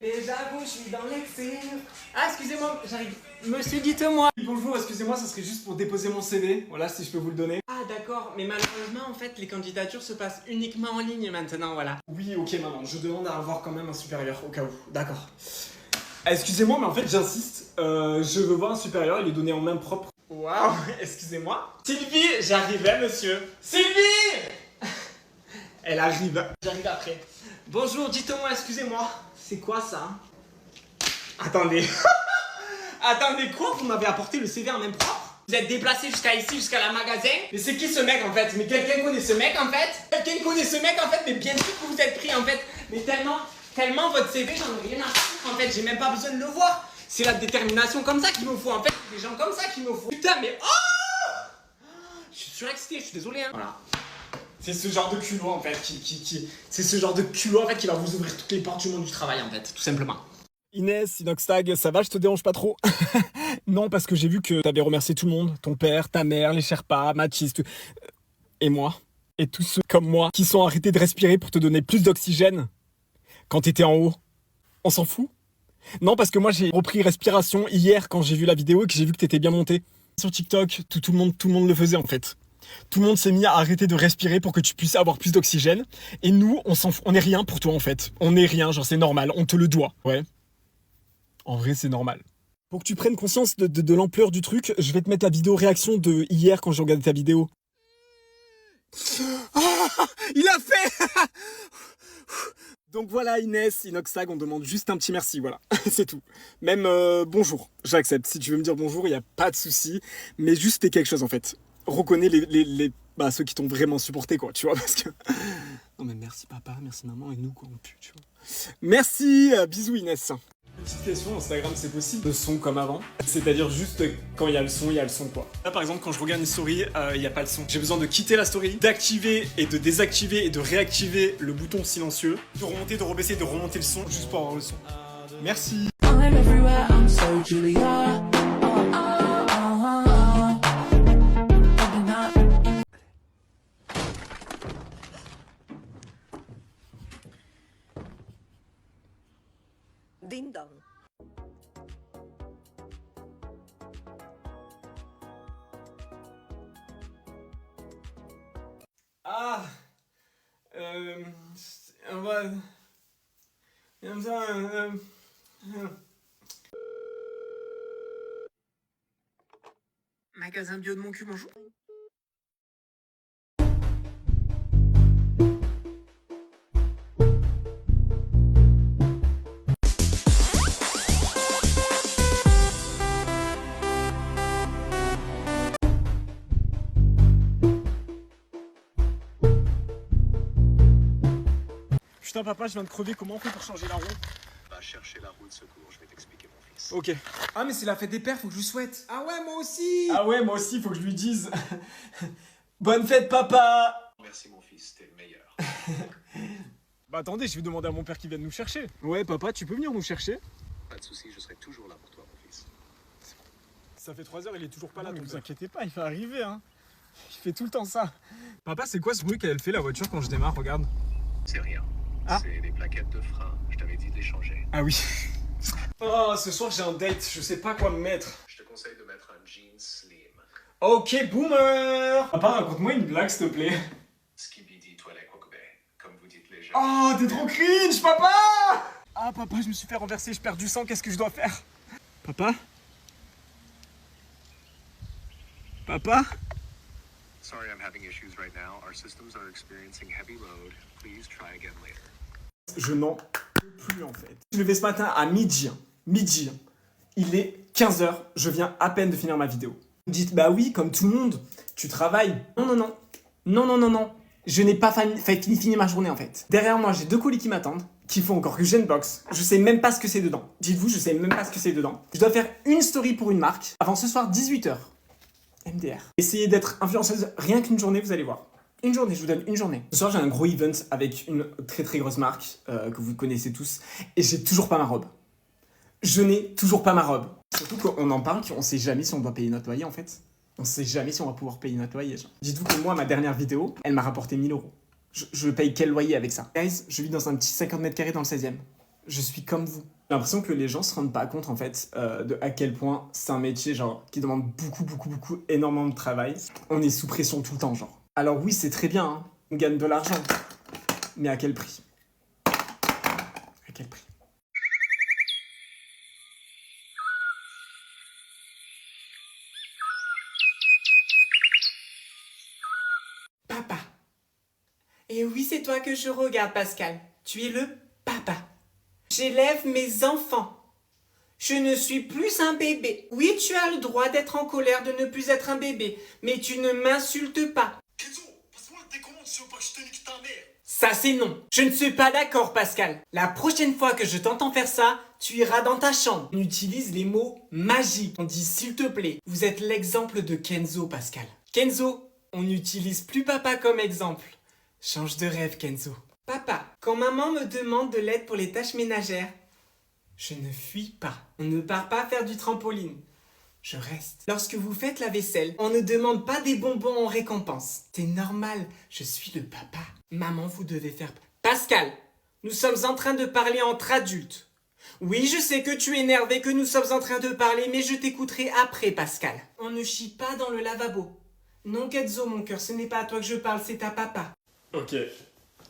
Et j'avoue, je suis dans l'excès. Ah, excusez-moi, j'arrive. Monsieur, dites-moi. Bonjour, excusez-moi, ça serait juste pour déposer mon CV. Voilà, si je peux vous le donner. Ah, d'accord, mais malheureusement, en fait, les candidatures se passent uniquement en ligne maintenant, voilà. Oui, ok, maman, je demande à avoir quand même un supérieur, au cas où. D'accord. Excusez-moi, mais en fait, j'insiste. Je veux voir un supérieur, il est donné en main propre. Waouh, excusez-moi. Sylvie, j'arrivais, monsieur. Sylvie. Elle arrive. J'arrive après. Bonjour, dites-moi, excusez-moi. C'est quoi ça? Attendez. Attendez, quoi? Vous m'avez apporté le CV en même propre? Vous êtes déplacé jusqu'à ici, jusqu'à la magasin? Mais c'est qui ce mec en fait? Mais quelqu'un connaît ce mec en fait? Quelqu'un connaît ce mec en fait? Mais bien sûr que vous êtes pris en fait. Mais tellement votre CV, j'en ai rien à foutre en fait. J'ai même pas besoin de le voir. C'est la détermination comme ça qu'il me faut en fait. Des gens comme ça qu'il me faut. Putain, mais oh! Je suis surexcité, je suis désolé hein. Voilà. C'est ce genre de culot en fait c'est ce genre de culot en fait qui va vous ouvrir toutes les portes du monde du travail en fait, tout simplement. Inès, Inoxtag, ça va, je te dérange pas trop? Non, parce que j'ai vu que t'avais remercié tout le monde. Ton père, ta mère, les Sherpas, Mathis, et moi. Et tous ceux comme moi qui sont arrêtés de respirer pour te donner plus d'oxygène quand t'étais en haut. On s'en fout? Non, parce que moi j'ai repris respiration hier quand j'ai vu la vidéo et que j'ai vu que t'étais bien monté. Sur TikTok, tout le monde le faisait en fait. Tout le monde s'est mis à arrêter de respirer pour que tu puisses avoir plus d'oxygène. Et nous, on s'en fout. On est rien pour toi en fait. On est rien, genre c'est normal, on te le doit. Ouais. En vrai, c'est normal. Pour que tu prennes conscience de l'ampleur du truc, je vais te mettre la vidéo réaction de hier quand j'ai regardé ta vidéo. Ah, il a fait. Donc voilà, Inès, Inoxtag, on demande juste un petit merci, voilà, c'est tout. Même bonjour, j'accepte. Si tu veux me dire bonjour, il n'y a pas de souci. Mais juste fais quelque chose en fait. Reconnais ceux qui t'ont vraiment supporté, quoi, tu vois, parce que... Non mais merci papa, merci maman, et nous, quoi, on pue, tu vois. Merci, bisous Inès. Petite question, Instagram c'est possible le son comme avant? C'est-à-dire juste quand il y a le son quoi. Là par exemple quand je regarde une story, il n'y a pas le son. J'ai besoin de quitter la story, d'activer et de désactiver et de réactiver le bouton silencieux, de remonter, de rebaisser, de remonter le son juste pour avoir le son. Merci. Ding dong. Ah on va... Comme ça... Magasin bio de mon cul, bonjour. Putain papa, je viens de crever, comment on fait pour changer la roue? Va chercher la roue de secours, je vais t'expliquer mon fils. Ok. Ah, mais c'est la fête des pères, faut que je lui souhaite. Ah ouais, moi aussi. Ah ouais, moi aussi, faut que je lui dise. Bonne fête papa. Merci mon fils, t'es le meilleur. Bah attendez, je vais demander à mon père qu'il vienne nous chercher. Ouais papa, tu peux venir nous chercher? Pas de soucis, je serai toujours là pour toi mon fils. Ça fait 3 heures, il est toujours pas là, ne vous inquiétez pas, il va arriver hein. Il fait tout le temps ça. Papa, c'est quoi ce bruit qu'elle fait la voiture quand je démarre, regarde? C'est rien. Ah. C'est des plaquettes de frein, je t'avais dit de les changer. Ah oui. Oh, ce soir j'ai un date, je sais pas quoi me mettre. Je te conseille de mettre un jean slim. Ok, boomer. Papa, raconte-moi une blague s'il te plaît. Skibidi toilette kokobé, comme vous dites les jeunes. Oh, t'es trop cringe, papa. Ah papa, je me suis fait renverser, je perds du sang, qu'est-ce que je dois faire? Papa? Papa? Sorry, I'm having issues right now. Our systems are experiencing heavy load. Please try again later. Je n'en peux plus en fait. Je me levé ce matin à midi. Midi. Il est 15h, je viens à peine de finir ma vidéo. Vous me dites, bah oui, comme tout le monde, tu travailles. Non, non, non. Non, non, non, non. Je n'ai pas fini ma journée en fait. Derrière moi, j'ai 2 colis qui m'attendent, qu'il faut encore que j'ai une box. Je sais même pas ce que c'est dedans. Dites-vous, je sais même pas ce que c'est dedans. Je dois faire une story pour une marque avant ce soir 18h. MDR. Essayez d'être influenceuse rien qu'une journée, vous allez voir. Une journée, je vous donne une journée. Ce soir, j'ai un gros event avec une très très grosse marque que vous connaissez tous et j'ai toujours pas ma robe. Je n'ai toujours pas ma robe. Surtout qu'on en parle, qu'on sait jamais si on doit payer notre loyer en fait. On sait jamais si on va pouvoir payer notre loyer. Dites-vous que moi, ma dernière vidéo, elle m'a rapporté 1000 euros. Je paye quel loyer avec ça? Guys, je vis dans un petit 50 mètres carrés dans le 16e. Je suis comme vous. J'ai l'impression que les gens se rendent pas compte en fait de à quel point c'est un métier genre qui demande beaucoup, énormément de travail. On est sous pression tout le temps genre. Alors oui, c'est très bien, hein, on gagne de l'argent. Mais à quel prix? À quel prix? Papa. Et oui, c'est toi que je regarde, Pascal. Tu es le papa. J'élève mes enfants. Je ne suis plus un bébé. Oui, tu as le droit d'être en colère de ne plus être un bébé, mais tu ne m'insultes pas. Kenzo, passe-moi la télécommande si tu veux pas que je te nique ta mère. Ça, c'est non. Je ne suis pas d'accord, Pascal. La prochaine fois que je t'entends faire ça, tu iras dans ta chambre. On utilise les mots magiques. On dit s'il te plaît. Vous êtes l'exemple de Kenzo, Pascal. Kenzo, on n'utilise plus papa comme exemple. Change de rêve, Kenzo. Papa, quand maman me demande de l'aide pour les tâches ménagères, je ne fuis pas. On ne part pas faire du trampoline. Je reste. Lorsque vous faites la vaisselle, on ne demande pas des bonbons en récompense. C'est normal, je suis le papa. Maman, vous devez faire... Pascal, nous sommes en train de parler entre adultes. Oui, je sais que tu es énervé, que nous sommes en train de parler, mais je t'écouterai après, Pascal. On ne chie pas dans le lavabo. Non, Kenzo, mon cœur, ce n'est pas à toi que je parle, c'est à papa. Ok.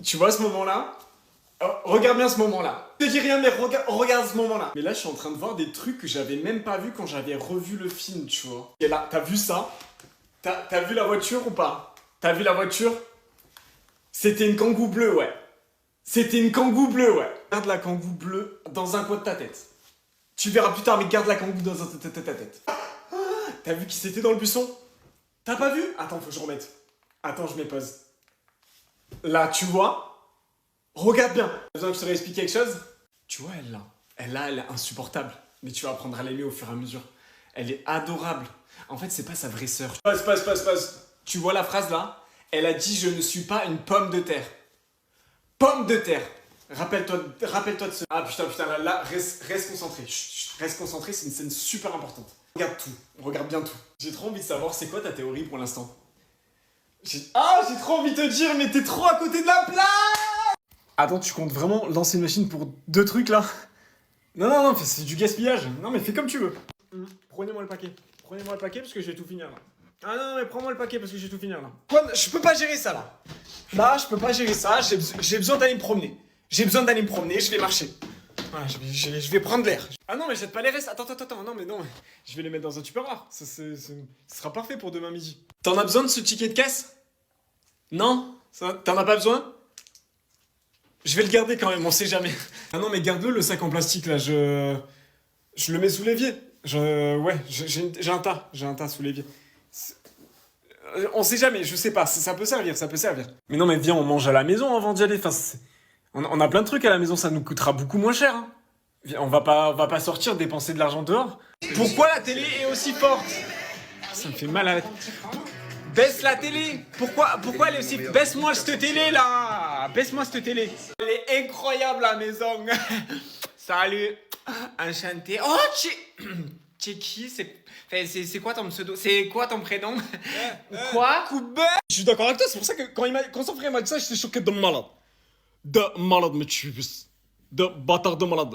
Tu vois ce moment-là? Oh, regarde bien ce moment-là. Je te dis rien, mais regarde ce moment-là. Mais là, je suis en train de voir des trucs que j'avais même pas vu quand j'avais revu le film, tu vois. Et là, t'as vu ça? T'as vu la voiture ou pas? T'as vu la voiture? C'était une Kangoo bleue, ouais. C'était une Kangoo bleue, ouais. Garde la Kangoo bleue dans un coin de ta tête. Tu verras plus tard, mais garde la Kangoo dans ta tête. T'as vu qui c'était dans le buisson? T'as pas vu? Attends, faut que je remette. Attends, je mets pause. Là, tu vois? Regarde bien. T'as besoin que je te réexplique quelque chose? Tu vois, elle est insupportable. Mais tu vas apprendre à l'aimer au fur et à mesure. Elle est adorable. En fait, c'est pas sa vraie sœur. Pause. Tu vois la phrase là? Elle a dit « Je ne suis pas une pomme de terre ». Pomme de terre. Rappelle-toi de ce... Ah putain, là, reste concentré. Chut, reste concentré, c'est une scène super importante. Regarde tout. Regarde bien tout. J'ai trop envie de savoir c'est quoi ta théorie pour l'instant. J'ai trop envie de te dire, mais t'es trop à côté de la plaque! Attends, tu comptes vraiment lancer une machine pour 2 trucs là? Non, c'est du gaspillage. Non, mais fais comme tu veux. Prenez-moi le paquet. Prenez-moi le paquet parce que je vais tout finir là. Ah non, mais prends-moi le paquet parce que je vais tout finir là. Quoi? Je peux pas gérer ça là. Là, je peux pas gérer ça. J'ai besoin d'aller me promener. Je vais marcher. Ouais, je vais prendre l'air. Ah non, mais jette pas les restes. Attends. Non. Je vais les mettre dans un tupperware. Ça sera parfait pour demain midi. T'en as besoin de ce ticket de caisse? Non? T'en as pas besoin? Je vais le garder quand même, on sait jamais. Ah non, mais garde-le, le sac en plastique là. Je le mets sous l'évier. Ouais, j'ai un tas sous l'évier. On sait jamais, je sais pas. Ça peut servir. Mais non, mais viens, on mange à la maison avant d'y aller. Enfin, on a plein de trucs à la maison, ça nous coûtera beaucoup moins cher. Hein. On va pas sortir dépenser de l'argent dehors. Pourquoi la télé est aussi forte? Ça me fait mal à la tête. Baisse la télé. Pourquoi elle est aussi... Baisse-moi cette télé là. Baisse-moi cette télé. Elle est incroyable la maison. Salut. Enchanté. Oh, t'es qui? C'est quoi ton pseudo? C'est quoi ton prénom? Quoi? Coubet. Je suis d'accord avec toi, c'est pour ça que quand son frère m'a dit ça, j'étais choqué de malade. De malade, mais tu es... De bâtard de malade.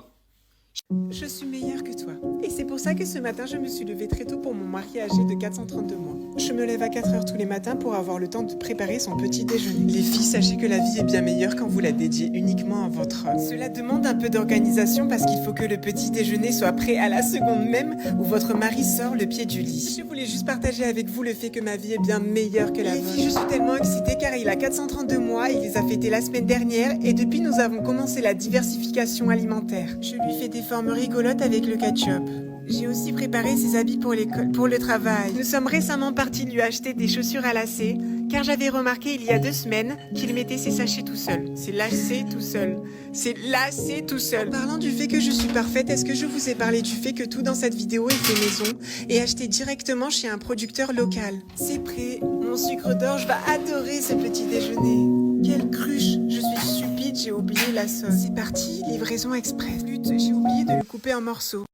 Je suis meilleure que toi. Et c'est pour ça que ce matin, je me suis levée très tôt pour mon mari âgé de 432 mois. Je me lève à 4 heures tous les matins pour avoir le temps de préparer son petit déjeuner. Les filles, sachez que la vie est bien meilleure quand vous la dédiez uniquement à votre homme. Cela demande un peu d'organisation parce qu'il faut que le petit déjeuner soit prêt à la seconde même où votre mari sort le pied du lit. Je voulais juste partager avec vous le fait que ma vie est bien meilleure que la vôtre. Les filles, je suis tellement excitée car il a 432 mois, il les a fêtés la semaine dernière et depuis nous avons commencé la diversification alimentaire. Je lui fais des formes rigolotes avec le ketchup. J'ai aussi préparé ses habits pour l'école, pour le travail. Nous sommes récemment partis lui acheter des chaussures à lacets, car j'avais remarqué il y a 2 semaines qu'il mettait ses sachets tout seul. C'est lacé tout seul. C'est lacé tout seul. En parlant du fait que je suis parfaite, est-ce que je vous ai parlé du fait que tout dans cette vidéo est fait maison et acheté directement chez un producteur local? C'est prêt. Mon sucre d'orge va adorer ce petit déjeuner. Quelle cruche! Je suis stupide, j'ai oublié la sauce. C'est parti, livraison express. J'ai oublié de le couper en morceaux.